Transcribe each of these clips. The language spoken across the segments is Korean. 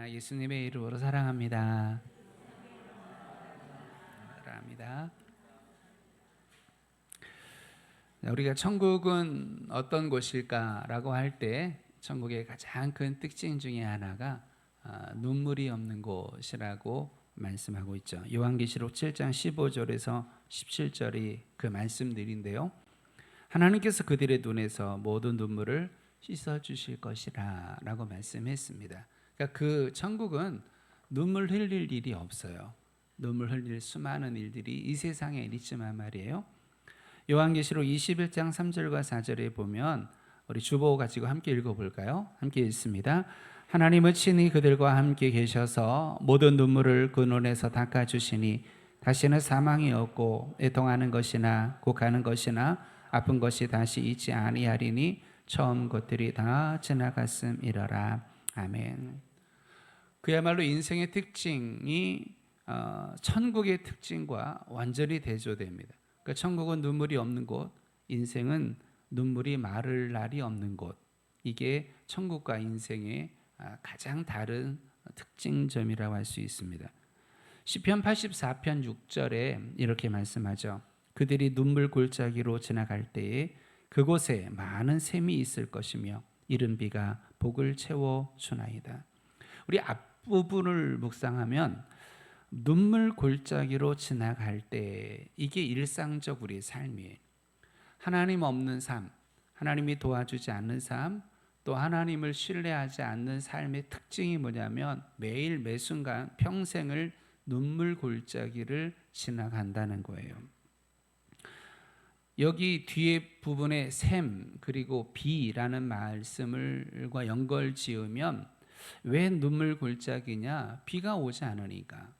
예수님의 이름으로 사랑합니다. 사랑합니다. 우리가 천국은 어떤 곳일까라고 할 때 천국의 가장 큰 특징 중에 하나가 눈물이 없는 곳이라고 말씀하고 있죠. 요한계시록 7장 15절에서 17절이 그 말씀들인데요. 하나님께서 그들의 눈에서 모든 눈물을 씻어 주실 것이라 라고 말씀했습니다. 그러니까 그 천국은 눈물 흘릴 일이 없어요. 눈물 흘릴 수많은 일들이 이 세상에 있지만 말이에요. 요한계시록 21장 3절과 4절에 보면 우리 주보 가지고 함께 읽어볼까요? 함께 읽습니다. 하나님은 친히 그들과 함께 계셔서 모든 눈물을 그 눈에서 닦아주시니 다시는 사망이 없고 애통하는 것이나 곡하는 것이나 아픈 것이 다시 있지 아니하리니 처음 것들이 다 지나갔음이러라. 아멘. 그야말로 인생의 특징이 천국의 특징과 완전히 대조됩니다. 그러니까 천국은 눈물이 없는 곳, 인생은 눈물이 마를 날이 없는 곳. 이게 천국과 인생의 가장 다른 특징점이라고 할 수 있습니다. 시편 84편 6절에 이렇게 말씀하죠. 그들이 눈물 골짜기로 지나갈 때에 그곳에 많은 샘이 있을 것이며 이른 비가 복을 채워 주나이다. 우리 앞부분을 묵상하면 눈물 골짜기로 지나갈 때 이게 일상적 우리의 삶이에요. 하나님 없는 삶, 하나님이 도와주지 않는 삶, 또 하나님을 신뢰하지 않는 삶의 특징이 뭐냐면 매일 매순간 평생을 눈물 골짜기를 지나간다는 거예요. 여기 뒤에 부분에 샘 그리고 비라는 말씀을과 연결 지으면 왜 눈물 골짜기냐? 비가 오지 않으니까.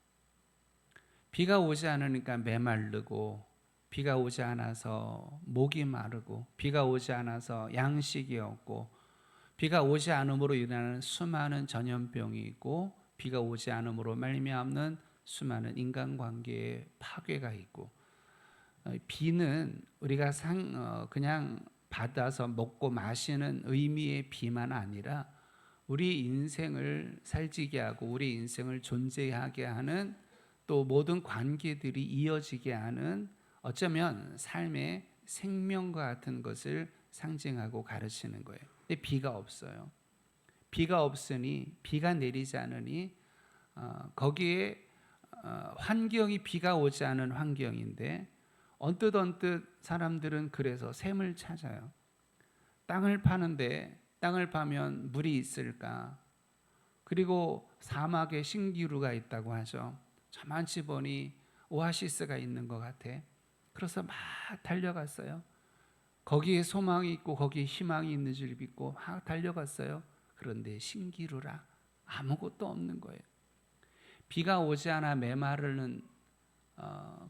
비가 오지 않으니까 메마르고, 비가 오지 않아서 목이 마르고, 비가 오지 않아서 양식이 없고, 비가 오지 않음으로 일어나는 수많은 전염병이 있고, 비가 오지 않음으로 말미암는 수많은 인간관계의 파괴가 있고, 비는 우리가 그냥 받아서 먹고 마시는 의미의 비만 아니라 우리 인생을 살지게 하고 우리 인생을 존재하게 하는 또 모든 관계들이 이어지게 하는 어쩌면 삶의 생명과 같은 것을 상징하고 가르치는 거예요. 근데 비가 없어요. 비가 없으니 비가 내리지 않으니 거기에 환경이 비가 오지 않은 환경인데 언뜻 사람들은 그래서 샘을 찾아요. 땅을 파는데 땅을 파면 물이 있을까? 그리고 사막에 신기루가 있다고 하죠. 저만치 보니 오아시스가 있는 것 같아. 그래서 막 달려갔어요. 거기에 소망이 있고 거기에 희망이 있는 줄 믿고 막 달려갔어요. 그런데 신기루라 아무것도 없는 거예요. 비가 오지 않아 메마르는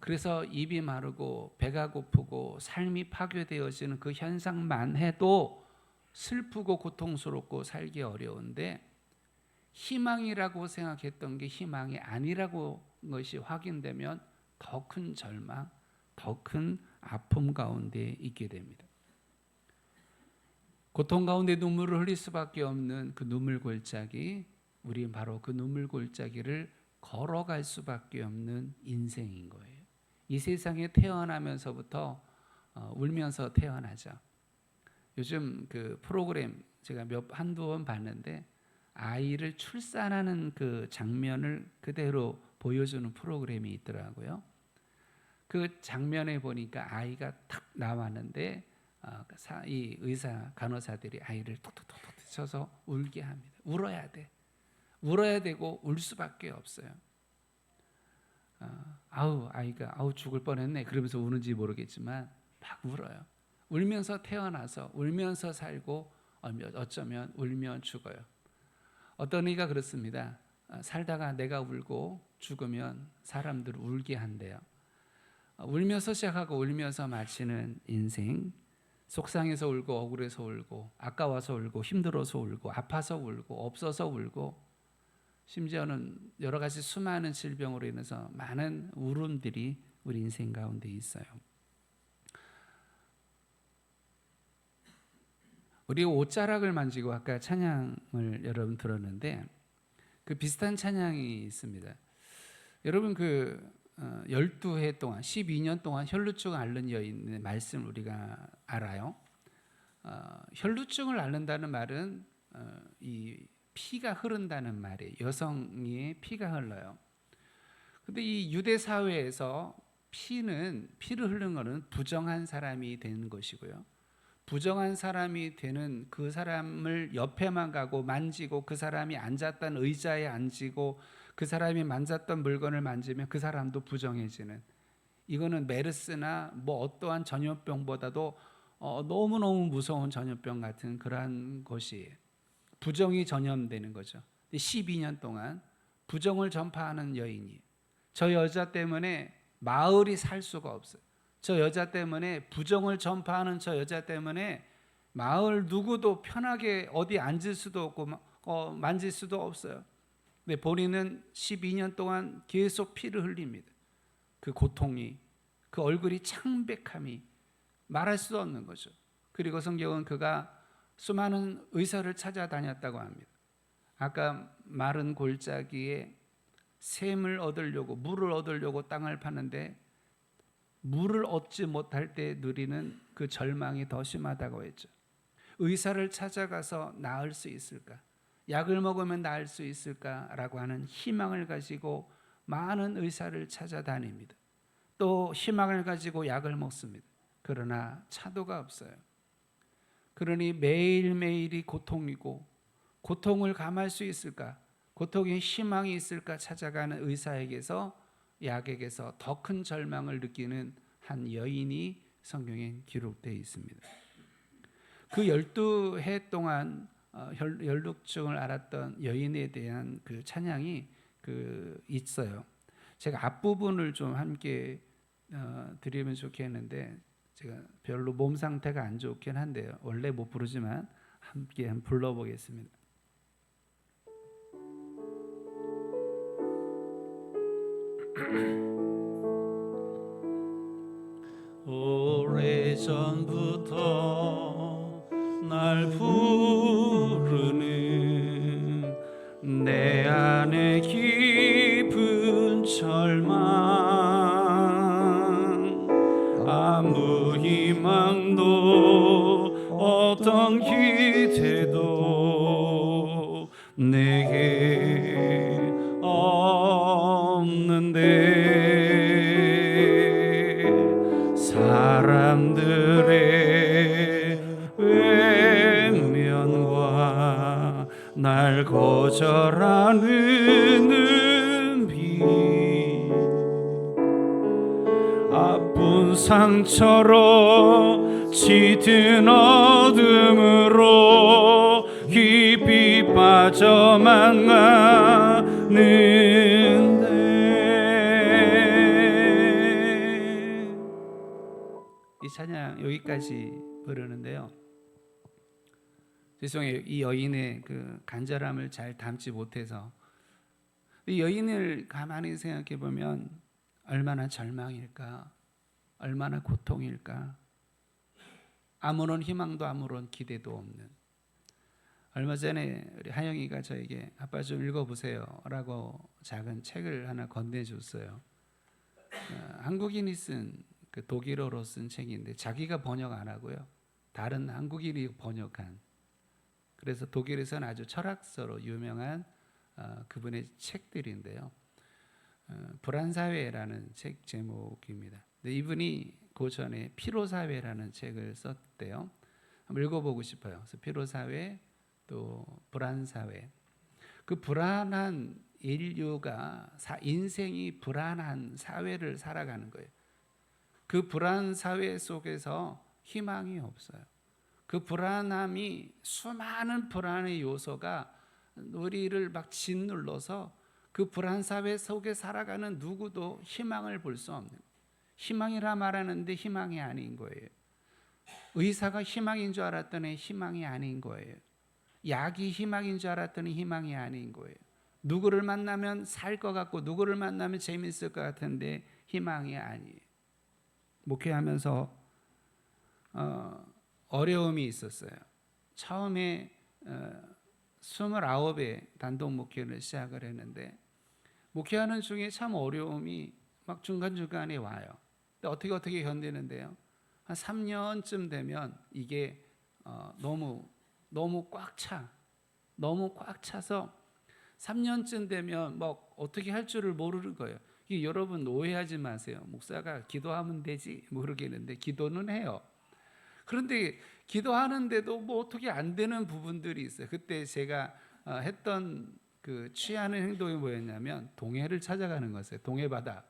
그래서 입이 마르고 배가 고프고 삶이 파괴되어지는 그 현상만 해도 슬프고 고통스럽고 살기 어려운데 희망이라고 생각했던 게 희망이 아니라고 것이 확인되면 더 큰 절망, 더 큰 아픔 가운데 있게 됩니다. 고통 가운데 눈물을 흘릴 수밖에 없는 그 눈물 골짜기, 우리는 바로 그 눈물 골짜기를 걸어갈 수밖에 없는 인생인 거예요. 이 세상에 태어나면서부터 울면서 태어나죠. 요즘 그 프로그램 제가 한두 번 봤는데 아이를 출산하는 그 장면을 그대로 보여주는 프로그램이 있더라고요. 그 장면에 보니까 아이가 탁 나왔는데 이 의사 간호사들이 아이를 톡톡톡톡 쳐서 울게 합니다. 울어야 돼. 울어야 되고 울 수밖에 없어요. 아이가 죽을 뻔했네 그러면서 우는지 모르겠지만 막 울어요. 울면서 태어나서 울면서 살고 어쩌면 울면 죽어요. 어떤 이가 그렇습니다. 살다가 내가 울고 죽으면 사람들 울게 한대요. 울면서 시작하고 울면서 마치는 인생, 속상해서 울고 억울해서 울고 아까워서 울고 힘들어서 울고 아파서 울고 없어서 울고 심지어는 여러 가지 수많은 질병으로 인해서 많은 울음들이 우리 인생 가운데 있어요. 우리 옷자락을 만지고 아까 찬양을 여러분 들었는데 그 비슷한 찬양이 있습니다. 여러분 12해 동안 12년 동안 혈루증을 앓는 여인의 말씀 우리가 알아요. 혈루증을 앓는다는 말은 이 피가 흐른다는 말이에요. 여성의 피가 흘러요. 근데 이 유대 사회에서 피를 흐르는 것은 부정한 사람이 되는 것이고요. 부정한 사람이 되는 그 사람을 옆에만 가고 만지고 그 사람이 앉았던 의자에 앉고 그 사람이 만졌던 물건을 만지면 그 사람도 부정해지는, 이거는 메르스나 뭐 어떠한 전염병보다도 너무너무 무서운 전염병 같은 그러한 것이에요. 부정이 전염되는 거죠. 12년 동안 부정을 전파하는 여인이, 저 여자 때문에 마을이 살 수가 없어요. 저 여자 때문에, 부정을 전파하는 저 여자 때문에 마을 누구도 편하게 어디 앉을 수도 없고 만질 수도 없어요. 근데 본인은 12년 동안 계속 피를 흘립니다. 그 고통이, 그 얼굴이 창백함이 말할 수 없는 거죠. 그리고 성경은 그가 수많은 의사를 찾아다녔다고 합니다. 아까 마른 골짜기에 샘을 얻으려고, 물을 얻으려고 땅을 파는데 물을 얻지 못할 때 누리는 그 절망이 더 심하다고 했죠. 의사를 찾아가서 나을 수 있을까? 약을 먹으면 나을 수 있을까라고 하는 희망을 가지고 많은 의사를 찾아다닙니다. 또 희망을 가지고 약을 먹습니다. 그러나 차도가 없어요. 그러니 매일매일이 고통이고, 고통을 감할 수 있을까? 고통에 희망이 있을까 찾아가는 의사에게서, 약에게서 더 큰 절망을 느끼는 한 여인이 성경에 기록되어 있습니다. 그 12해 동안 혈루증을 앓았던 여인에 대한 그 찬양이 있어요. 제가 앞부분을 좀 함께 드리면 좋겠는데, 제가 별로 몸 상태가 안 좋긴 한데요. 원래 못 부르지만 함께 한번 불러보겠습니다. 오래전부터 날 부르는 내 안에 깊은 절망, 아무 희망도 어떤 기대도 내게 없는데, 사람들의 외면과 날 거절하는 은빛, 아픈 상처로 짙은 어둠으로 깊이 빠져만 가는데, 이 찬양 여기까지 부르는데요. 죄송해요. 이 여인의 그 간절함을 잘 담지 못해서, 이 여인을 가만히 생각해 보면 얼마나 절망일까, 얼마나 고통일까, 아무런 희망도 아무런 기대도 없는. 얼마 전에 우리 하영이가 저에게 아빠 좀 읽어보세요 라고 작은 책을 하나 건네줬어요. 한국인이 쓴 그 독일어로 쓴 책인데 자기가 번역 안 하고요, 다른 한국인이 번역한, 그래서 독일에서는 아주 철학서로 유명한 그분의 책들인데요. 불안사회라는 책 제목입니다. 이분이 고전에 피로사회라는 책을 썼대요. 한번 읽어보고 싶어요. 그래서 피로사회, 또 불안사회. 그 불안한 인류가, 인생이 불안한 사회를 살아가는 거예요. 그 불안 사회 속에서 희망이 없어요. 그 불안함이, 수많은 불안의 요소가 우리를 막 짓눌러서 그 불안 사회 속에 살아가는 누구도 희망을 볼 수 없는, 희망이라 말하는데 희망이 아닌 거예요. 의사가 희망인 줄 알았더니 희망이 아닌 거예요. 약이 희망인 줄 알았더니 희망이 아닌 거예요. 누구를 만나면 살 것 같고 누구를 만나면 재밌을 것 같은데 희망이 아니에요. 목회하면서 어려움이 있었어요. 처음에 29에 단독 목회를 시작을 했는데 목회하는 중에 참 어려움이 막 중간중간에 와요. 근데 어떻게 견디는데요? 한 3년쯤 되면 이게 너무 꽉 차. 너무 꽉 차서 3년쯤 되면 막 어떻게 할 줄을 모르는 거예요. 이게 여러분 오해하지 마세요. 목사가 기도하면 되지 모르겠는데 기도는 해요. 그런데 기도하는데도 뭐 어떻게 안 되는 부분들이 있어요. 그때 제가 했던 그 취하는 행동이 뭐였냐면 동해를 찾아가는 거였어요. 동해 바다.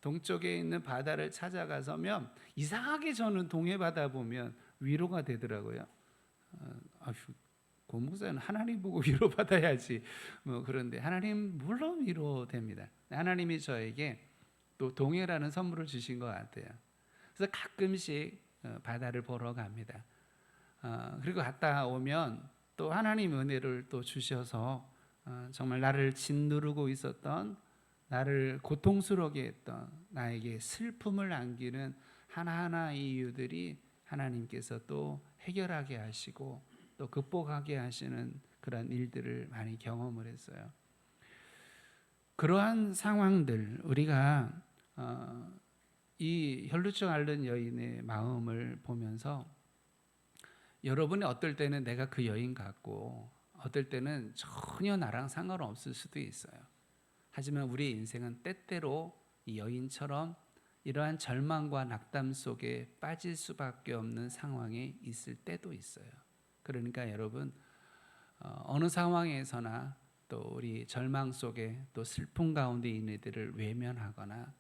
동쪽에 있는 바다를 찾아가서면 이상하게 저는 동해 바다 보면 위로가 되더라고요. 아휴, 고 목사는 하나님 보고 위로받아야지. 뭐 그런데 하나님 물론 위로됩니다. 하나님이 저에게 또 동해라는 선물을 주신 것 같아요. 그래서 가끔씩 바다를 보러 갑니다. 그리고 갔다 오면 또 하나님 은혜를 또 주셔서 정말 나를 짓누르고 있었던, 나를 고통스럽게 했던, 나에게 슬픔을 안기는 하나하나 이유들이 하나님께서 또 해결하게 하시고 또 극복하게 하시는 그런 일들을 많이 경험을 했어요. 그러한 상황들, 우리가 이 혈루증 앓는 여인의 마음을 보면서 여러분이 어떨 때는 내가 그 여인 같고 어떨 때는 전혀 나랑 상관없을 수도 있어요. 하지만 우리의 인생은 때때로 이 여인처럼 이러한 절망과 낙담 속에 빠질 수밖에 없는 상황에 있을 때도 있어요. 그러니까 여러분 어느 상황에서나 또 우리 절망 속에 또 슬픔 가운데 있는 이들을 외면하거나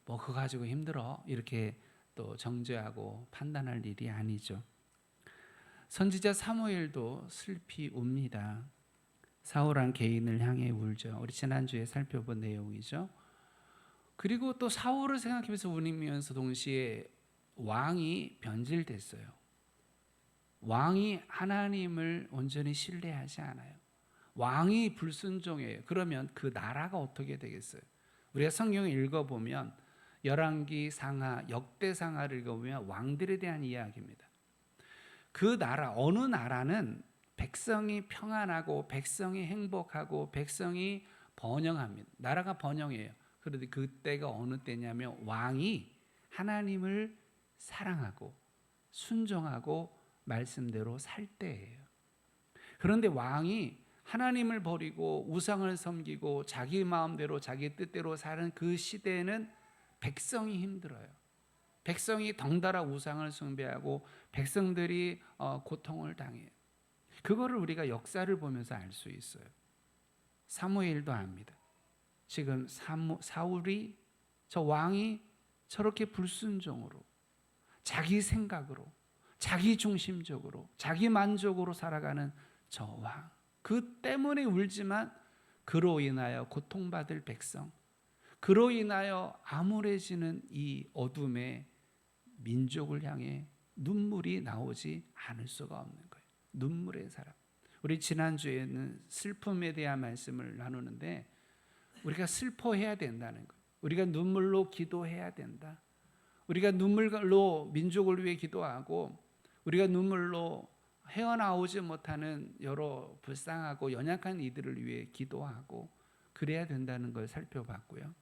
뭐 그거 가지고 힘들어 이렇게 또 정죄하고 판단할 일이 아니죠. 선지자 사무엘도 슬피 웁니다. 사울한 개인을 향해 울죠. 우리 지난주에 살펴본 내용이죠. 그리고 또 사울을 생각하면서 울면서 동시에 왕이 변질됐어요. 왕이 하나님을 온전히 신뢰하지 않아요. 왕이 불순종해요. 그러면 그 나라가 어떻게 되겠어요? 우리가 성경을 읽어보면 열왕기 상하, 역대상하를 읽어보면 왕들에 대한 이야기입니다. 그 나라, 어느 나라는 백성이 평안하고 백성이 행복하고 백성이 번영합니다. 나라가 번영해요. 그런데 그때가 어느 때냐면 왕이 하나님을 사랑하고 순종하고 말씀대로 살 때예요. 그런데 왕이 하나님을 버리고 우상을 섬기고 자기 마음대로 자기 뜻대로 사는 그 시대에는 백성이 힘들어요. 백성이 덩달아 우상을 숭배하고 백성들이 고통을 당해요. 그거를 우리가 역사를 보면서 알 수 있어요. 사무엘도 압니다. 지금 사울이 저 왕이 저렇게 불순종으로 자기 생각으로 자기 중심적으로 자기 만족으로 살아가는 저 왕, 그 때문에 울지만 그로 인하여 고통받을 백성, 그로 인하여 암울해지는 이 어둠의 민족을 향해 눈물이 나오지 않을 수가 없는 거예요. 눈물의 사람. 우리 지난주에는 슬픔에 대한 말씀을 나누는데 우리가 슬퍼해야 된다는 거예요. 우리가 눈물로 기도해야 된다. 우리가 눈물로 민족을 위해 기도하고 우리가 눈물로 헤어나오지 못하는 여러 불쌍하고 연약한 이들을 위해 기도하고 그래야 된다는 걸 살펴봤고요.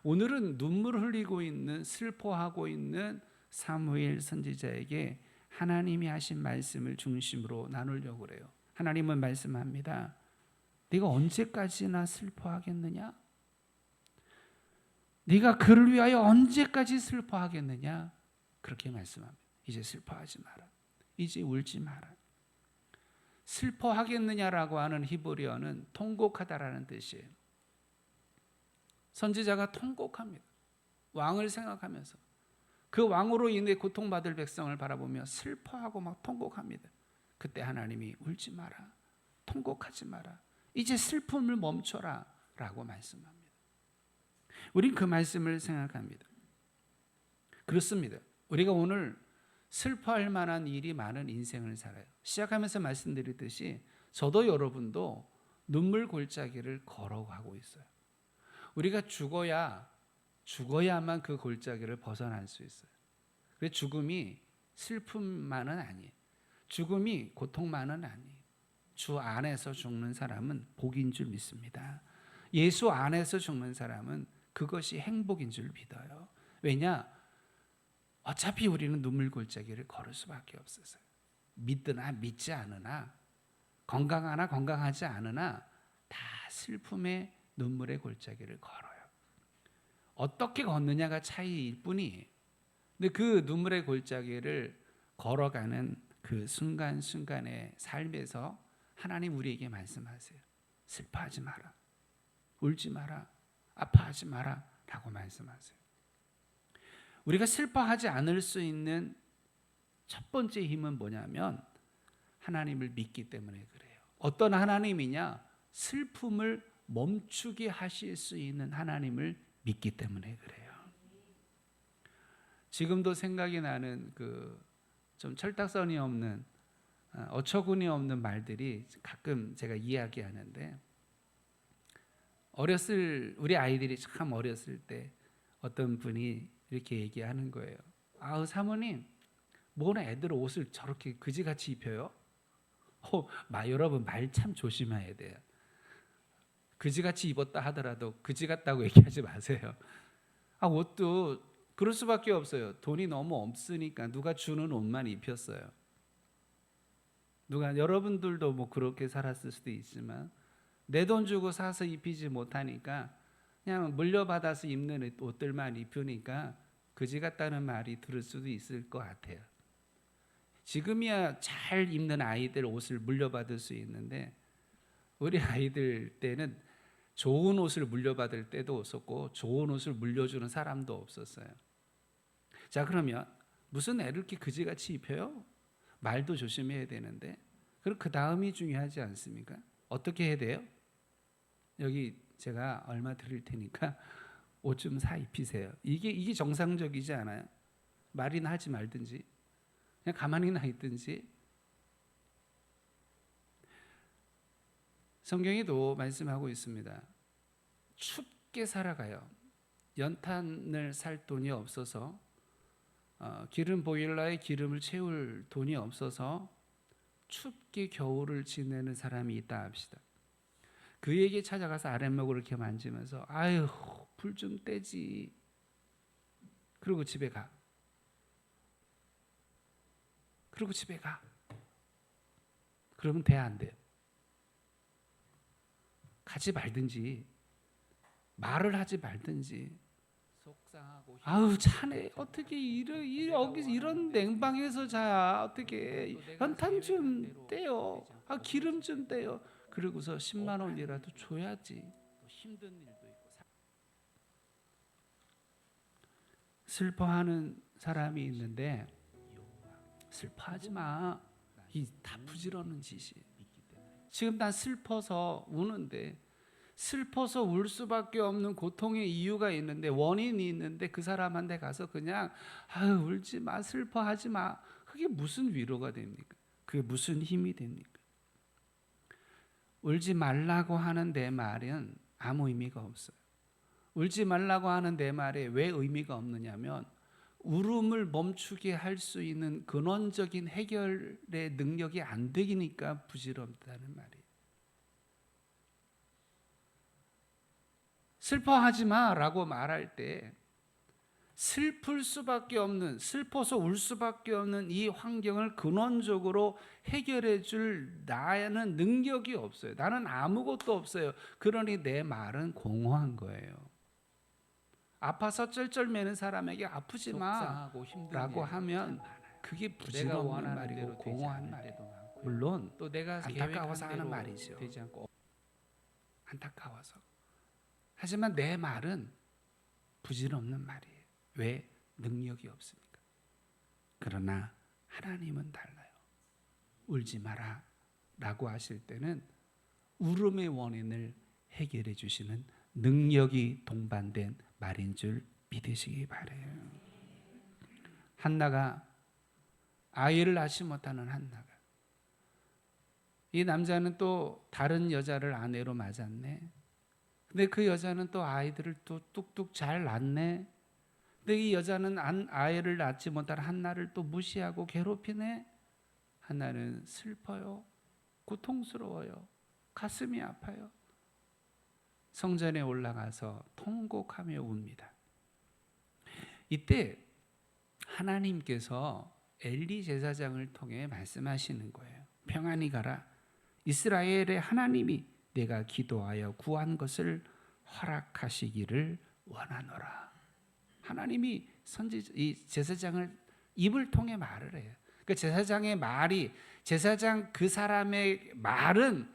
오늘은 눈물을 흘리고 있는, 슬퍼하고 있는 사무엘 선지자에게 하나님이 하신 말씀을 중심으로 나누려고 그래요. 하나님은 말씀합니다. 네가 언제까지나 슬퍼하겠느냐? 네가 그를 위하여 언제까지 슬퍼하겠느냐? 그렇게 말씀합니다. 이제 슬퍼하지 마라. 이제 울지 마라. 슬퍼하겠느냐라고 하는 히브리어는 통곡하다라는 뜻이에요. 선지자가 통곡합니다. 왕을 생각하면서 그 왕으로 인해 고통받을 백성을 바라보며 슬퍼하고 막 통곡합니다. 그때 하나님이 울지 마라. 통곡하지 마라. 이제 슬픔을 멈춰라 라고 말씀합니다. 우린 그 말씀을 생각합니다. 그렇습니다. 우리가 오늘 슬퍼할 만한 일이 많은 인생을 살아요. 시작하면서 말씀드렸듯이 저도 여러분도 눈물 골짜기를 걸어가고 있어요. 우리가 죽어야만 그 골짜기를 벗어날 수 있어요. 그래서 죽음이 슬픔만은 아니에요. 죽음이 고통만은 아니에요. 주 안에서 죽는 사람은 복인 줄 믿습니다. 예수 안에서 죽는 사람은 그것이 행복인 줄 믿어요. 왜냐? 어차피 우리는 눈물 골짜기를 걸을 수밖에 없어서요. 믿으나 믿지 않으나, 건강하나 건강하지 않으나 다 슬픔의 눈물의 골짜기를 걸어요. 어떻게 걷느냐가 차이일 뿐이에요. 근데 그 눈물의 골짜기를 걸어가는 그 순간순간의 삶에서 하나님 우리에게 말씀하세요. 슬퍼하지 마라. 울지 마라. 아파하지 마라. 라고 말씀하세요. 우리가 슬퍼하지 않을 수 있는 첫 번째 힘은 뭐냐면 하나님을 믿기 때문에 그래요. 어떤 하나님이냐? 슬픔을 멈추게 하실 수 있는 하나님을 믿기 때문에 그래요. 지금도 생각이 나는 그 좀 철딱선이 없는 어처구니 없는 말들이 가끔 제가 이야기하는데, 우리 아이들이 참 어렸을 때 어떤 분이 이렇게 얘기하는 거예요. 아우 사모님, 뭐는 애들 옷을 저렇게 그지같이 입혀요? 여러분 말 참 조심해야 돼요. 그지같이 입었다 하더라도 그지 같다고 얘기하지 마세요. 옷도 그럴 수밖에 없어요. 돈이 너무 없으니까 누가 주는 옷만 입혔어요. 여러분들도 뭐 그렇게 살았을 수도 있지만 내 돈 주고 사서 입히지 못하니까 그냥 물려받아서 입는 옷들만 입으니까 그지 같다는 말이 들을 수도 있을 것 같아요. 지금이야 잘 입는 아이들 옷을 물려받을 수 있는데 우리 아이들 때는 좋은 옷을 물려받을 때도 없었고 좋은 옷을 물려주는 사람도 없었어요. 자, 그러면 무슨 애를 이렇게 그지같이 입혀요? 말도 조심해야 되는데, 그럼 그 다음이 중요하지 않습니까? 어떻게 해야 돼요? 여기 제가 얼마 드릴 테니까 옷 좀 사 입히세요. 이게 정상적이지 않아요? 말이나 하지 말든지 그냥 가만히 나 있든지. 성경에도 말씀하고 있습니다. 춥게 살아가요. 연탄을 살 돈이 없어서 기름 보일러에 기름을 채울 돈이 없어서 춥게 겨울을 지내는 사람이 있다 합시다. 그에게 찾아가서 아랫목을 이렇게 만지면서 아유 불 좀 떼지. 그리고 집에 가. 그러면 돼 안 돼요? 가지 말든지 말을 하지 말든지. 속상하고 아우 자네 어떻게 여기서 이런 냉방에서 자. 어떻게 연탄 좀 떼요. 기름 좀 떼요. 그러고서 10만 원이라도 줘야지. 힘든 일도 있고. 슬퍼하는 사람이 있는데 슬퍼하지 마. 이 다 부질없는 짓이. 지금 난 슬퍼서 우는데, 슬퍼서 울 수밖에 없는 고통의 이유가 있는데, 원인이 있는데 그 사람한테 가서 그냥 울지 마, 슬퍼하지 마. 그게 무슨 위로가 됩니까? 그게 무슨 힘이 됩니까? 울지 말라고 하는 내 말은 아무 의미가 없어요. 울지 말라고 하는 내 말에 왜 의미가 없느냐면 울음을 멈추게 할 수 있는 근원적인 해결의 능력이 안 되니까 부질없다는 말이에요. 슬퍼하지 마라고 말할 때 슬플 수밖에 없는, 슬퍼서 울 수밖에 없는 이 환경을 근원적으로 해결해 줄 나는 능력이 없어요. 나는 아무것도 없어요. 그러니 내 말은 공허한 거예요. 아파서 쩔쩔매는 사람에게 아프지 마라고 하면 그게 부질없는 말이고 공허한 말이에요. 물론 또 내가 안타까워서 하는 말이죠. 되지 않고 안타까워서. 하지만 내 말은 부질없는 말이에요. 왜? 능력이 없으니까. 그러나 하나님은 달라요. 울지 마라 라고 하실 때는 울음의 원인을 해결해 주시는 능력이 동반된 말인 줄 믿으시기 바라요. 한나가 아이를 낳지 못하는 한나가, 이 남자는 또 다른 여자를 아내로 맞았네. 근데 그 여자는 또 아이들을 또 뚝뚝 잘 낳네. 근데 이 여자는 아이를 낳지 못한 한나를 또 무시하고 괴롭히네. 한나는 슬퍼요. 고통스러워요. 가슴이 아파요. 성전에 올라가서 통곡하며 웁니다. 이때 하나님께서 엘리 제사장을 통해 말씀하시는 거예요. 평안히 가라. 이스라엘의 하나님이 내가 기도하여 구한 것을 허락하시기를 원하노라. 하나님이 이 제사장을 입을 통해 말을 해요. 그 제사장의 말이, 제사장 그 사람의 말은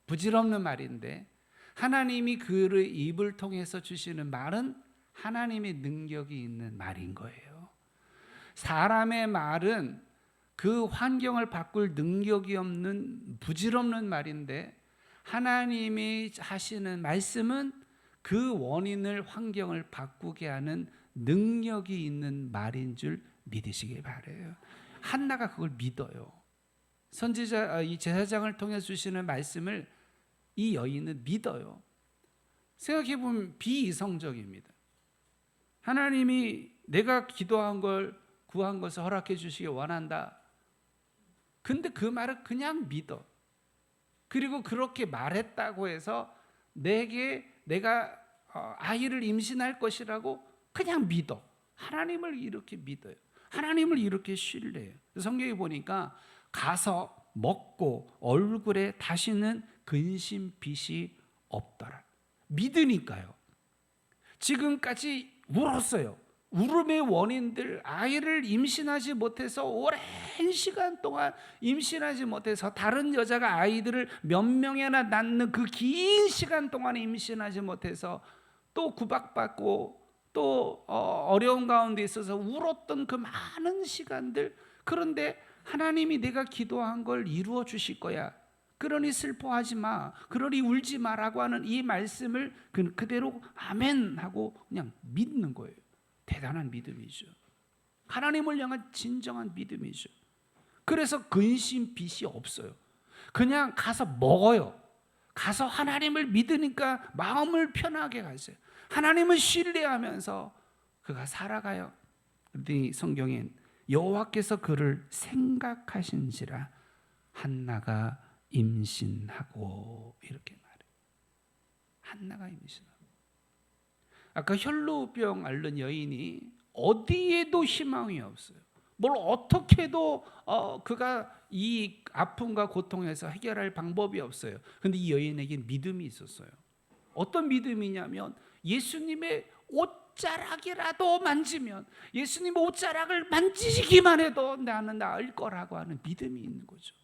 부질없는 말인데 하나님이 그의 입을 통해서 주시는 말은 하나님의 능력이 있는 말인 거예요. 사람의 말은 그 환경을 바꿀 능력이 없는 부질없는 말인데 하나님이 하시는 말씀은 그 원인을, 환경을 바꾸게 하는 능력이 있는 말인 줄 믿으시길 바라요. 한나가 그걸 믿어요. 선지자, 이 제사장을 통해 주시는 말씀을 이 여인은 믿어요. 생각해 보면 비이성적입니다. 하나님이 내가 기도한 걸, 구한 것을 허락해 주시기 원한다. 근데 그 말을 그냥 믿어. 그리고 그렇게 말했다고 해서 내가 아이를 임신할 것이라고 그냥 믿어. 하나님을 이렇게 믿어요. 하나님을 이렇게 신뢰해요. 성경에 보니까 가서 먹고 얼굴에 다시는 근심 빛이 없더라. 믿으니까요. 지금까지 울었어요. 울음의 원인들, 아이를 임신하지 못해서 오랜 시간 동안 임신하지 못해서 다른 여자가 아이들을 몇 명이나 낳는 그 긴 시간 동안 임신하지 못해서 또 구박받고 또 어려운 가운데 있어서 울었던 그 많은 시간들, 그런데 하나님이 내가 기도한 걸 이루어 주실 거야. 그러니 슬퍼하지 마. 그러니 울지 마라고 하는 이 말씀을 그대로 아멘 하고 그냥 믿는 거예요. 대단한 믿음이죠. 하나님을 향한 진정한 믿음이죠. 그래서 근심 빚이 없어요. 그냥 가서 먹어요. 가서 하나님을 믿으니까 마음을 편하게 가세요. 하나님을 신뢰하면서 그가 살아가요. 그런데 성경엔 여호와께서 그를 생각하신지라 한나가 임신하고 이렇게 말해요. 한나가 임신하고. 아까 혈루병 앓는 여인이 어디에도 희망이 없어요. 뭘 어떻게 해도 그가 이 아픔과 고통에서 해결할 방법이 없어요. 그런데 이 여인에게 믿음이 있었어요. 어떤 믿음이냐면 예수님의 옷자락이라도 만지면, 예수님의 옷자락을 만지기만 해도 나는 나을 거라고 하는 믿음이 있는 거죠.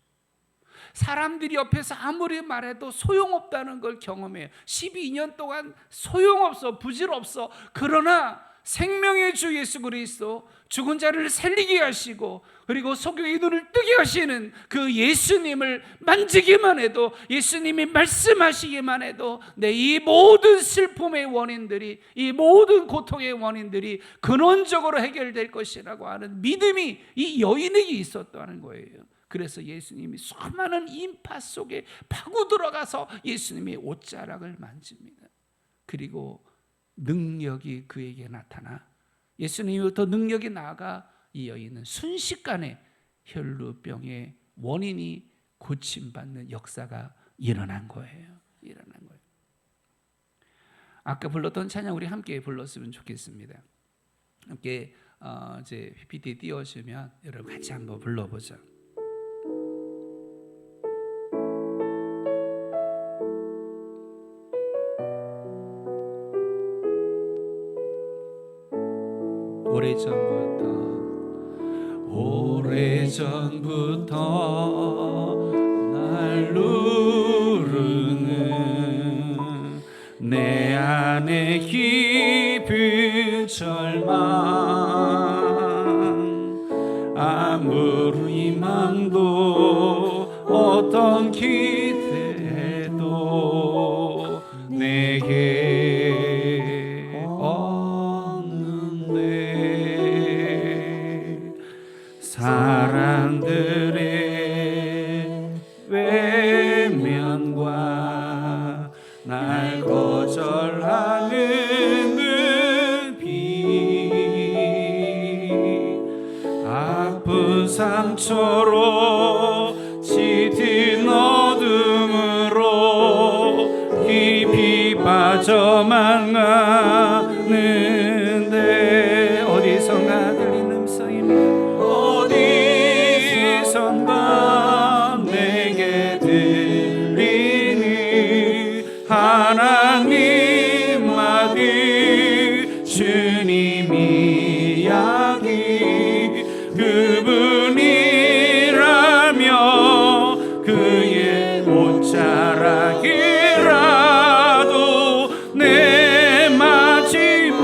사람들이 옆에서 아무리 말해도 소용없다는 걸 경험해요. 12년 동안 소용없어, 부질없어. 그러나 생명의 주 예수 그리스도, 죽은 자를 살리게 하시고 그리고 속의 눈을 뜨게 하시는 그 예수님을 만지기만 해도, 예수님이 말씀하시기만 해도 내 이 모든 슬픔의 원인들이, 이 모든 고통의 원인들이 근원적으로 해결될 것이라고 하는 믿음이 이 여인에게 있었다는 거예요. 그래서 예수님이 수많은 인파 속에 파고 들어가서 예수님의 옷자락을 만집니다. 그리고 능력이 그에게 나타나 예수님부터 능력이 나아가 이 여인은 순식간에 혈루병의 원인이 고침받는 역사가 일어난 거예요. 아까 불렀던 찬양 우리 함께 불렀으면 좋겠습니다. 함께 이제 PPT 띄워주면 여러분 같이 한번 불러보죠. 오래전부터 날 누르는 내 안에 깊은 절망, 아무리 희망도 어떤 기대도 내게 없는데 사람들의 외면과 날 거절하는 눈빛, 아픈 상처로 짙은 어둠 빠져만 가는데 어디선가 들리는 음성입니다. 어디선가 내게 들리니 하나님 아들 주님 이야기 그분이라며 그의 옷자락이라도 내 마지막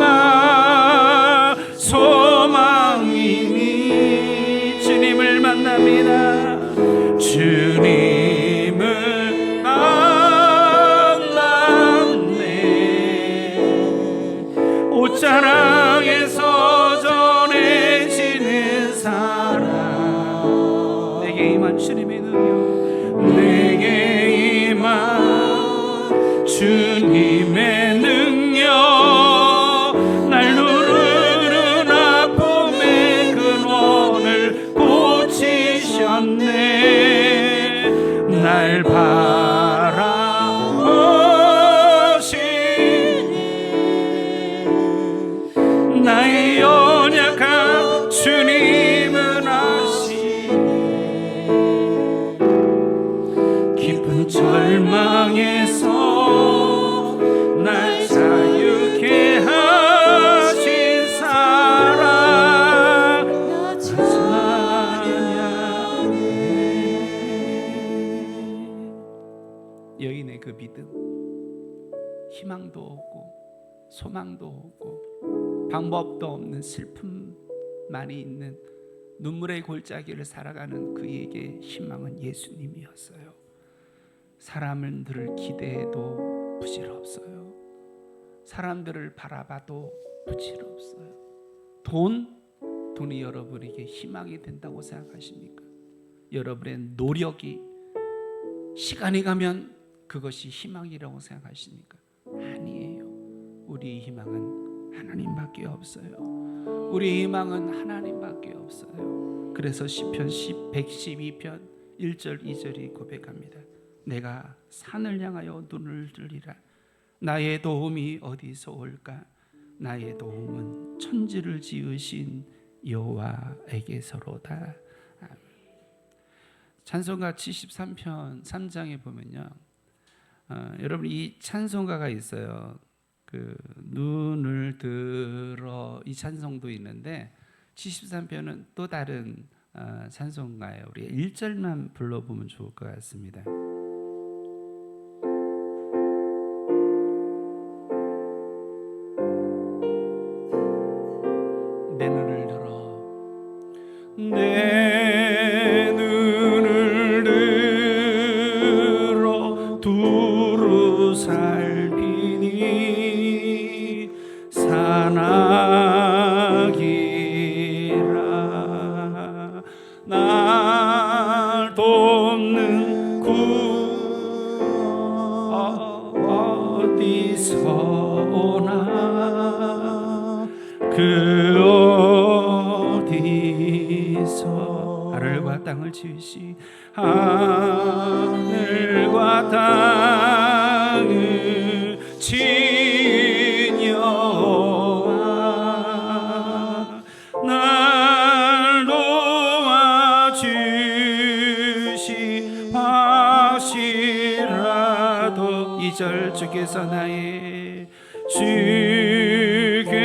소망이니 주님을 만납니다. 주님을 만났네. 옷자락에서 전해지는 사랑 내게 임한 주님의 능력, 내게 임한 주님의 능력 날 누르는 아픔의 근원을 고치셨네. 날 바라보시니 나의 연약한 주님은 아시네. 깊은 절망에서 날 자유케 하신 사랑 찬양해. 여인의 그 믿음, 희망도 없고 소망도 없고 방법도 없는 슬픔만이 있는 눈물의 골짜기를 살아가는 그에게 희망은 예수님이었어요. 사람들을 기대해도 부질없어요. 사람들을 바라봐도 부질없어요. 돈이 여러분에게 희망이 된다고 생각하십니까? 여러분의 노력이 시간이 가면 그것이 희망이라고 생각하십니까? 아니에요. 우리의 희망은 하나님밖에 없어요. 우리의 희망은 하나님밖에 없어요. 그래서 시편 112편 1절 2절이 고백합니다. 내가 산을 향하여 눈을 들리라. 나의 도움이 어디서 올까? 나의 도움은 천지를 지으신 여호와에게서로다. 찬송가 73편 3장에 보면요, 여러분 이 찬송가가 있어요. 그 눈을 들어 이 찬송도 있는데 73편은 또 다른 찬송가예요. 우리 1절만 불러보면 좋을 것 같습니다. 내 눈을 들어 내 눈을 들어 두루 살피니 산악이라 날 돕는 어디서 오나 그 어디서 하늘과 땅을 지으시 하늘과 땅을 지은 여호와 날 도와주시 확실하도 2절 주께서 나의 주께서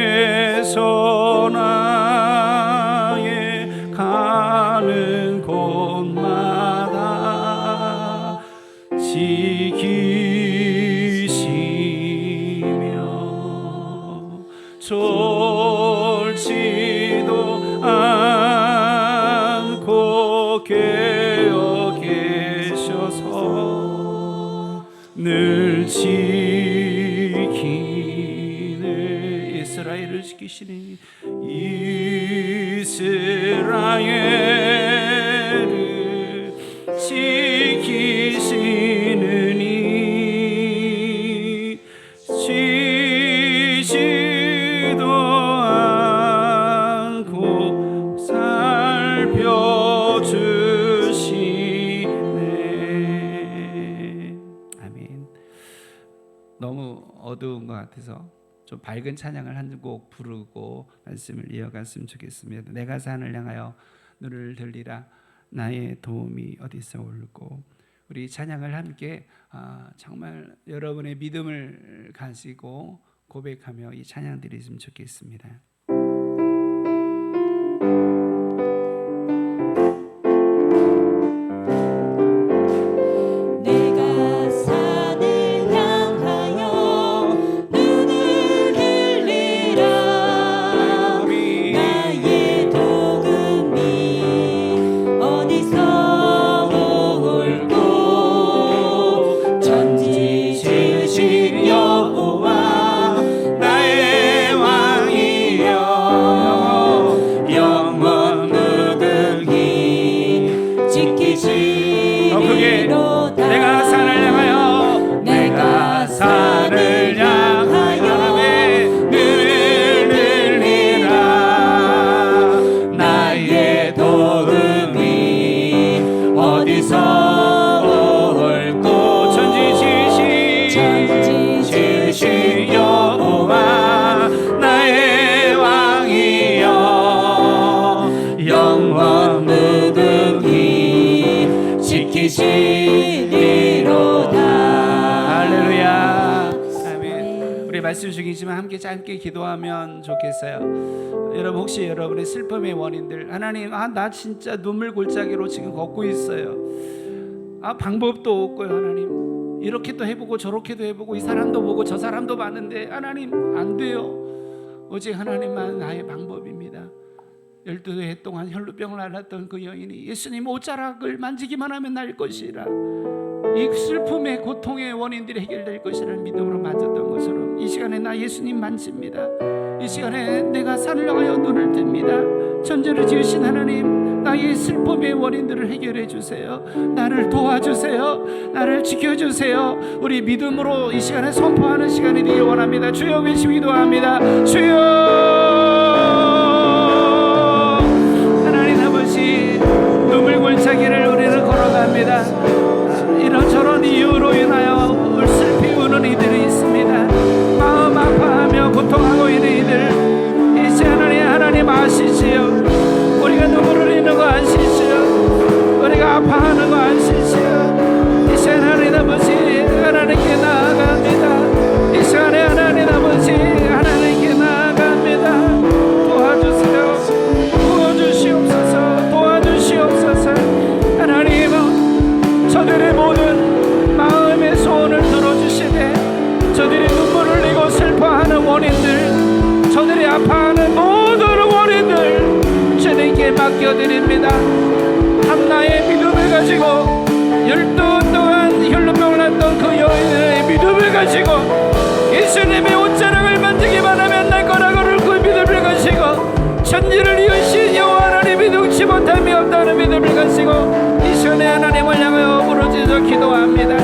나의 가는 곳마다 지키시며 졸지도 않고 깨어 계셔서 늘 지키네. 이스라엘을 지키시니 이스라엘을 지키시느니 지지도 않고 살펴주시네. 아멘. 너무 어두운 것 같아서 좀 밝은 찬양을 한 곡 부르고 말씀을 이어갔으면 좋겠습니다. 내가 산을 향하여 눈을 들리라 나의 도움이 어디서 올고. 우리 찬양을 함께 정말 여러분의 믿음을 가지고 고백하며 이 찬양 드리시면 좋겠습니다. 내가 산을 향하여 눈을 들리라 나의 도움이 어디서 올고 천지 지으신 여호와 나의 왕이여 영원 무득히 지키시리로다 내가 산을 향하여 내가 산을 향하여 눈을 들리라 나의 도움이 어디서 올고 천지 지으신 여호와 나의 왕이여 영원 무득히 지키시리로다. 할렐루야. 아멘. 우리 말씀 중이지만 함께 짧게 기도하면 좋겠어요. 여러분 혹시 여러분의 슬픔의 원인들 하나님 나 진짜 눈물 골짜기로 지금 걷고 있어요. 방법도 없고요. 하나님 이렇게도 해보고 저렇게도 해보고 이 사람도 보고 저 사람도 봤는데 하나님 안 돼요. 오직 하나님만 나의 방법입니다. 12해 동안 혈루병을 앓았던 그 여인이 예수님 옷자락을 만지기만 하면 나을 것이라 이 슬픔의 고통의 원인들이 해결될 것이라는 믿음으로 만졌던 것처럼 이 시간에 나 예수님 만집니다. 이 시간에 내가 산을 향하여 눈을 뜹니다. 천지를 지으신 하나님 나의 슬픔의 원인들을 해결해 주세요. 나를 도와주세요. 나를 지켜주세요. 우리 믿음으로 이 시간에 선포하는 시간이 되길 원합니다. 주여 외치고 기도합니다. 주여 하나님 아버지 눈물 골짜기를 우리는 걸어갑니다. 이런저런 이유로 인하여 슬피 우는 이들이 있습니다. 마음 아파하며 고통하고 있는 이들 이제 하나님 아시지요. 우리가 눈물을 흘리는 거 아시지요. 우리가 아파하는 거 아시지요. 이 시간에 하나님 아버지 하나님께 나아갑니다. 이 시간에 하나님 아버지 하나님께 나아갑니다. 도와주세요. 도와주시옵소서. 도와주시옵소서. 하나님 저들의 모든 마음의 소원을 들어주시되 저들이 눈물을 흘리고 슬퍼하는 원인들 저들이 아파하는 모든 원인들 주님께 맡겨드립니다. 한나의 믿음을 가지고 12년 동안 혈루병을 앓던 그 여인의 믿음을 가지고 예수님의 옷자락을 만지기만 하면 날 거라고를 그 믿음을 가지고 천지를 이으신 여호와 하나님이 능치 못함이 없다는 믿음을 가지고 이 시간에 하나님을 향하여 부르짖어 기도합니다.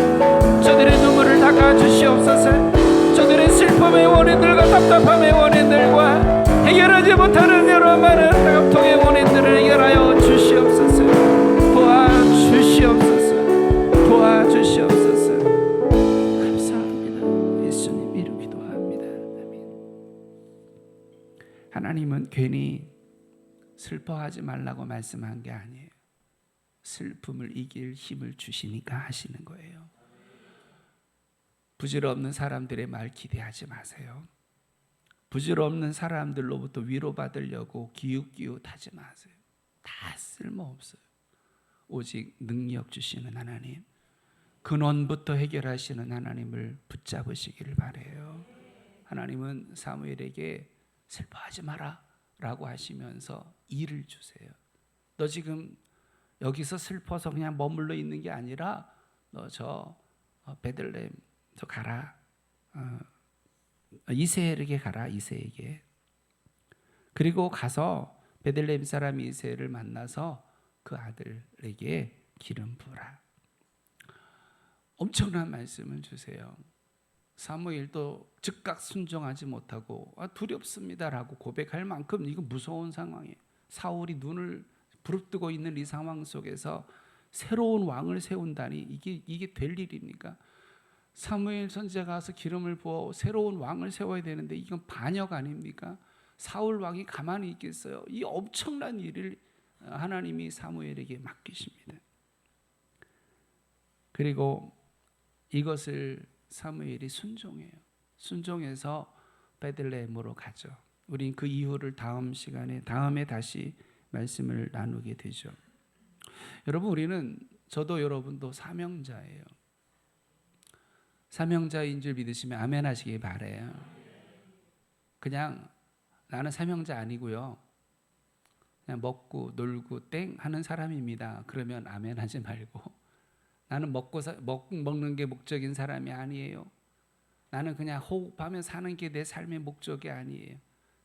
저들의 눈물을 닦아주시옵소서. 저들의 슬픔의 원인들과 답답함의 원인들과 해결하지 못하는 여러 많은 고통의 원인들을 해결하여 주시옵소서. 도와주시옵소서. 도와주시옵소서. 감사합니다. 예수님 이름 기도합니다. 아멘. 하나님은 괜히 슬퍼하지 말라고 말씀한 게 아니에요. 슬픔을 이길 힘을 주시니까 하시는 거예요. 부질없는 사람들의 말 기대하지 마세요. 부질없는 사람들로부터 위로받으려고 기웃기웃하지 마세요. 다 쓸모없어요. 오직 능력 주시는 하나님, 근원부터 해결하시는 하나님을 붙잡으시기를 바라요. 하나님은 사무엘에게 슬퍼하지 마라 라고 하시면서 일을 주세요. 너 지금 여기서 슬퍼서 그냥 머물러 있는 게 아니라 너 저 베들레헴 저 가라. 이새에게 가라. 이새에게. 그리고 가서 베들레헴 사람 이새를 만나서 그 아들에게 기름 부으라. 엄청난 말씀을 주세요. 사무엘도 즉각 순종하지 못하고 두렵습니다라고 고백할 만큼 이거 무서운 상황이에요. 사울이 눈을 부릅뜨고 있는 이 상황 속에서 새로운 왕을 세운다니 이게 될 일입니까? 사무엘 선지자가 가서 기름을 부어 새로운 왕을 세워야 되는데 이건 반역 아닙니까? 사울 왕이 가만히 있겠어요? 이 엄청난 일을 하나님이 사무엘에게 맡기십니다. 그리고 이것을 사무엘이 순종해요. 순종해서 베들레헴으로 가죠. 우린 그 이유를 다음에 다시 말씀을 나누게 되죠. 여러분, 저도 여러분도 사명자예요. 사명자인 줄 믿으시면 아멘 하시기 바라요. 그냥 나는 사명자 아니고요, 그냥 먹고 놀고 땡 하는 사람입니다. 그러면 아멘 하지 말고, 나는 먹는 게 목적인 사람이 아니에요. 나는 그냥 호흡하며 사는 게 내 삶의 목적이 아니에요.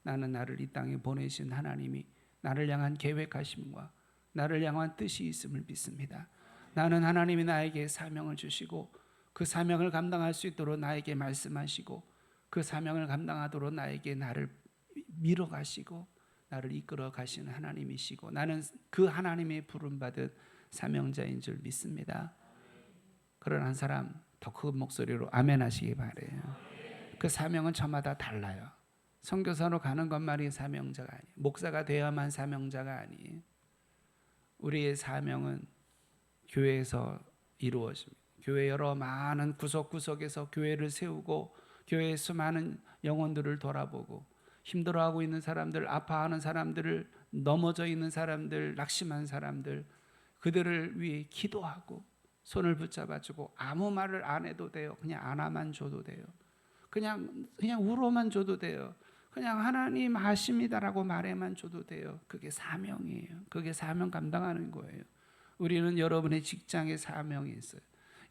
나는 나를 이 땅에 보내신 하나님이 나를 향한 계획하심과 나를 향한 뜻이 있음을 믿습니다. 나는 하나님이 나에게 사명을 주시고 그 사명을 감당할 수 있도록 나에게 말씀하시고 그 사명을 감당하도록 나를 밀어가시고 나를 이끌어 가시는 하나님이시고 나는 그 하나님의 부름받은 사명자인 줄 믿습니다. 그런 한 사람 더 큰 목소리로 아멘 하시기 바라요. 그 사명은 저마다 달라요. 선교사로 가는 것만이 사명자가 아니에요. 목사가 되어야만 사명자가 아니에요. 우리의 사명은 교회에서 이루어집니다. 교회 여러 많은 구석구석에서 교회를 세우고 교회의 수많은 영혼들을 돌아보고 힘들어하고 있는 사람들, 아파하는 사람들을, 넘어져 있는 사람들, 낙심한 사람들, 그들을 위해 기도하고 손을 붙잡아주고 아무 말을 안 해도 돼요. 그냥 안아만 줘도 돼요. 그냥 울어만 줘도 돼요. 그냥 하나님 하십니다라고 말해만 줘도 돼요. 그게 사명이에요. 그게 사명 감당하는 거예요. 우리는 여러분의 직장에 사명이 있어요.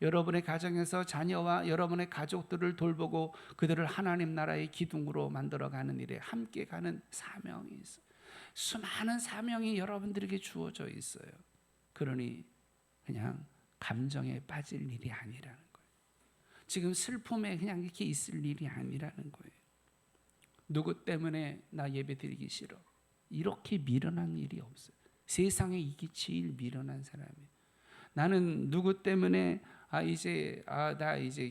여러분의 가정에서 자녀와 여러분의 가족들을 돌보고 그들을 하나님 나라의 기둥으로 만들어가는 일에 함께 가는 사명이 있어요. 수많은 사명이 여러분들에게 주어져 있어요. 그러니 그냥 감정에 빠질 일이 아니라는 거예요. 지금 슬픔에 그냥 이렇게 있을 일이 아니라는 거예요. 누구 때문에 나 예배 드리기 싫어, 이렇게 미련한 일이 없어요. 세상에 이게 제일 미련한 사람이에요. 나는 누구 때문에 나 이제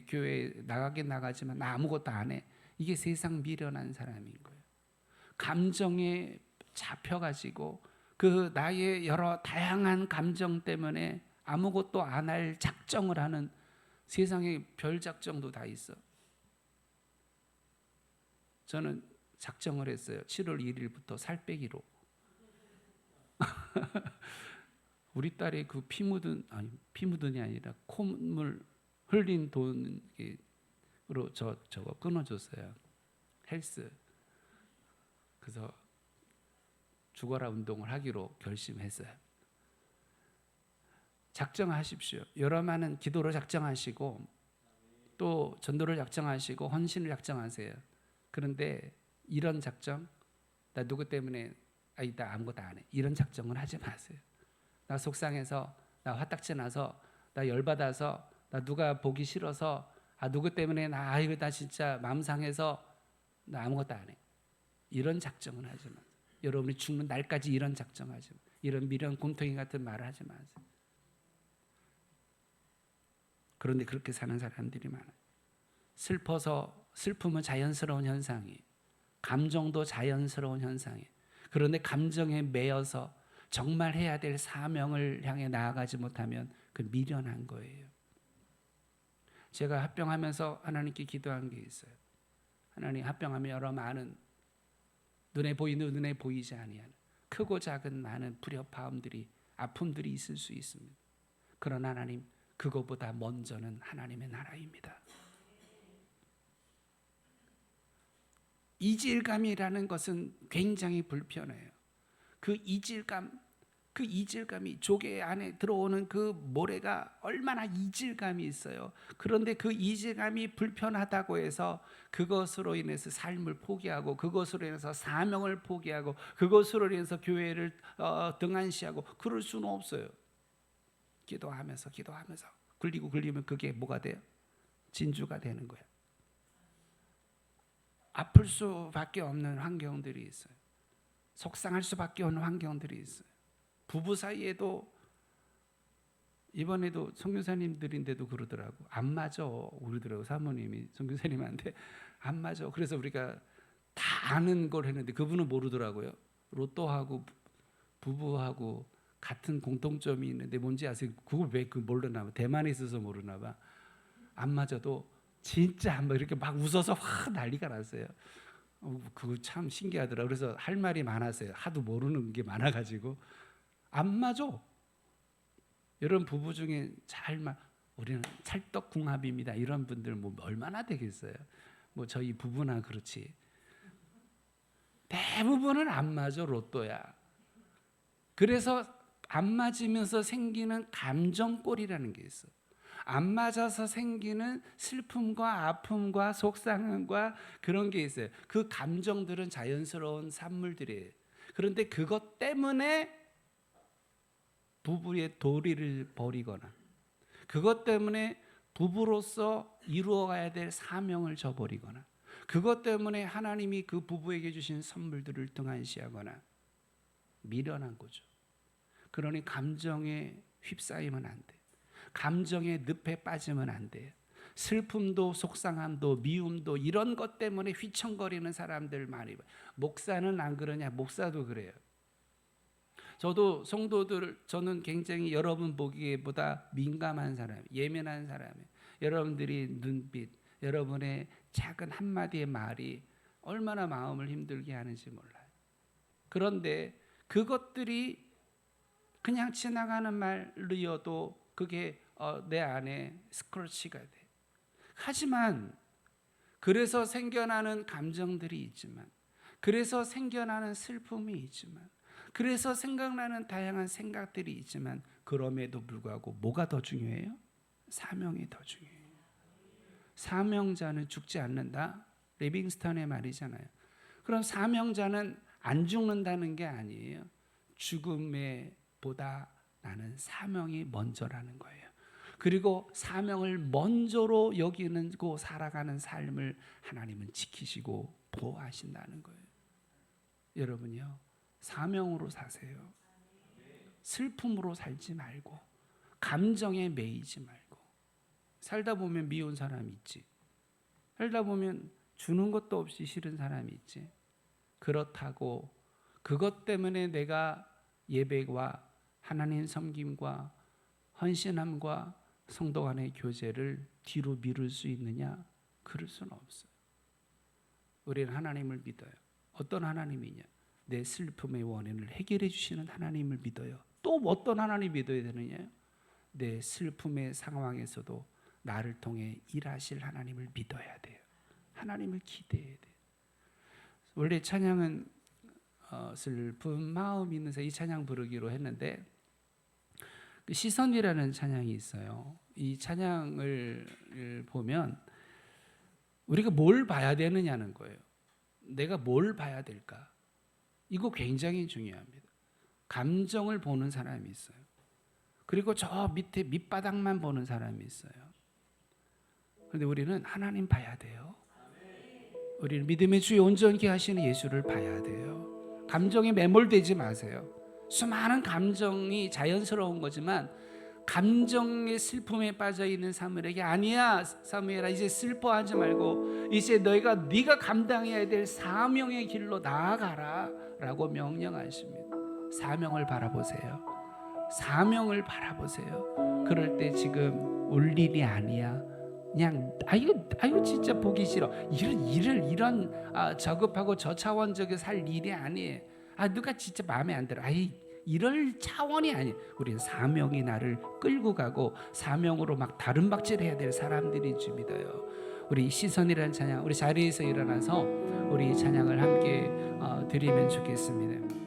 교회 나가긴 나가지만 나 아무것도 안 해, 이게 세상 미련한 사람인 거예요. 감정에 잡혀가지고 그 나의 여러 다양한 감정 때문에 아무것도 안 할 작정을 하는, 세상에 별 작정도 다 있어. 저는 작정을 했어요. 7월 1일부터 살 빼기로. 우리 딸이 그 피 묻은이 아니라 콧물 흘린 돈으로 저거 끊어줬어요. 헬스. 그래서 죽어라 운동을 하기로 결심했어요. 작정하십시오. 여러 많은 기도를 작정하시고 또 전도를 작정하시고 헌신을 작정하세요. 그런데 이런 작정, 나 누구 때문에 나 아무것도 안 해, 이런 작정을 하지 마세요. 나 속상해서, 나 화딱지 나서, 나 열받아서, 나 누가 보기 싫어서, 누구 때문에 나 진짜 마음 상해서 나 아무것도 안 해, 이런 작정을 하지 마세요. 여러분이 죽는 날까지 이런 작정하지 마세요. 이런 미련 곰팡이 같은 말을 하지 마세요. 그런데 그렇게 사는 사람들이 많아요. 슬픔은 자연스러운 현상이에요. 감정도 자연스러운 현상이에요. 그런데 감정에 매여서 정말 해야 될 사명을 향해 나아가지 못하면 그 미련한 거예요. 제가 합병하면서 하나님께 기도한 게 있어요. 하나님, 합병하면 여러 많은 눈에 보이는 눈에 보이지 아니하는 크고 작은 많은 불협화음들이, 아픔들이 있을 수 있습니다. 그러나 하나님, 그것보다 먼저는 하나님의 나라입니다. 이질감이라는 것은 굉장히 불편해요. 그 이질감이 조개 안에 들어오는 그 모래가 얼마나 이질감이 있어요. 그런데 그 이질감이 불편하다고 해서 그것으로 인해서 삶을 포기하고 그것으로 인해서 사명을 포기하고 그것으로 인해서 교회를 등한시하고 그럴 수는 없어요. 기도하면서 굴리면 그게 뭐가 돼요? 진주가 되는 거예요. 아플 수밖에 없는 환경들이 있어요. 속상할 수밖에 없는 환경들이 있어요. 부부 사이에도 이번에도 선교사님들인데도 그러더라고. 안 맞아. 그러더라고. 사모님이 선교사님한테 안 맞아. 그래서 우리가 다 아는 걸 했는데 그분은 모르더라고요. 로또하고 부부하고 같은 공통점이 있는데 뭔지 아세요? 그걸 왜 모르나 봐. 대만에 있어서 모르나 봐. 안 맞아도 진짜 안 맞아. 이렇게 막 웃어서 확 난리가 났어요. 그거 참 신기하더라. 그래서 할 말이 많았어요. 하도 모르는 게 많아가지고 안 맞아. 여러분 부부 중에 우리는 찰떡궁합입니다. 이런 분들 뭐 얼마나 되겠어요. 뭐 저희 부부나 그렇지. 대부분은 안 맞아. 로또야. 그래서 안 맞으면서 생기는 감정골이라는 게 있어. 안 맞아서 생기는 슬픔과 아픔과 속상함과 그런 게 있어요. 그 감정들은 자연스러운 산물들이에요. 그런데 그것 때문에 부부의 도리를 버리거나 그것 때문에 부부로서 이루어가야 될 사명을 저버리거나 그것 때문에 하나님이 그 부부에게 주신 선물들을 등한시하거나 미련한 거죠. 그러니 감정에 휩싸이면 안 돼. 감정의 늪에 빠지면 안 돼요. 슬픔도 속상함도 미움도 이런 것 때문에 휘청거리는 사람들 많이 봐요. 목사는 안 그러냐? 목사도 그래요. 저도 저는 굉장히 여러분 보기보다 민감한 사람, 예민한 사람이에요. 여러분들이 눈빛, 여러분의 작은 한마디의 말이 얼마나 마음을 힘들게 하는지 몰라요. 그런데 그것들이 그냥 지나가는 말이어도 그게 내 안에 스크래치가 돼. 하지만 그래서 생겨나는 감정들이 있지만, 그래서 생겨나는 슬픔이 있지만, 그래서 생각나는 다양한 생각들이 있지만, 그럼에도 불구하고 뭐가 더 중요해요? 사명이 더 중요해요. 사명자는 죽지 않는다. 리빙스턴의 말이잖아요. 그럼 사명자는 안 죽는다는 게 아니에요. 죽음에 보다 나는 사명이 먼저라는 거예요. 그리고 사명을 먼저로 여기고 살아가는 삶을 하나님은 지키시고 보호하신다는 거예요. 여러분요, 사명으로 사세요. 슬픔으로 살지 말고, 감정에 매이지 말고. 살다 보면 미운 사람이 있지. 살다 보면 주는 것도 없이 싫은 사람이 있지. 그렇다고 그것 때문에 내가 예배와 하나님 섬김과 헌신함과 성도 간의 교제를 뒤로 미룰 수 있느냐? 그럴 수는 없어요. 우리는 하나님을 믿어요. 어떤 하나님이냐? 내 슬픔의 원인을 해결해 주시는 하나님을 믿어요. 또 어떤 하나님 믿어야 되느냐요? 내 슬픔의 상황에서도 나를 통해 일하실 하나님을 믿어야 돼요. 하나님을 기대해야 돼요. 원래 찬양은 슬픈 마음 있는 이 찬양 부르기로 했는데 시선이라는 찬양이 있어요. 이 찬양을 보면 우리가 뭘 봐야 되느냐는 거예요. 내가 뭘 봐야 될까? 이거 굉장히 중요합니다. 감정을 보는 사람이 있어요. 그리고 저 밑에 밑바닥만 보는 사람이 있어요. 그런데 우리는 하나님 봐야 돼요. 우리는 믿음의 주에 온전케 하시는 예수를 봐야 돼요. 감정에 매몰되지 마세요. 수많은 감정이 자연스러운 거지만 감정의 슬픔에 빠져있는 사무엘에게 아니야 사무엘아 이제 슬퍼하지 말고 이제 네가 감당해야 될 사명의 길로 나아가라 라고 명령하십니다. 사명을 바라보세요. 사명을 바라보세요. 그럴 때 지금 울 일이 아니야. 그냥 아유 진짜 보기 싫어. 이런 저급하고 저차원적인 살 일이 아니에요. 누가 진짜 마음에 안 들어. 이럴 차원이 아니에요. 우리는 사명이 나를 끌고 가고 사명으로 막 다른 박질해야 될 사람들인 줄 믿어요. 우리 시선이라는 찬양, 우리 자리에서 일어나서 우리 찬양을 함께 드리면 좋겠습니다.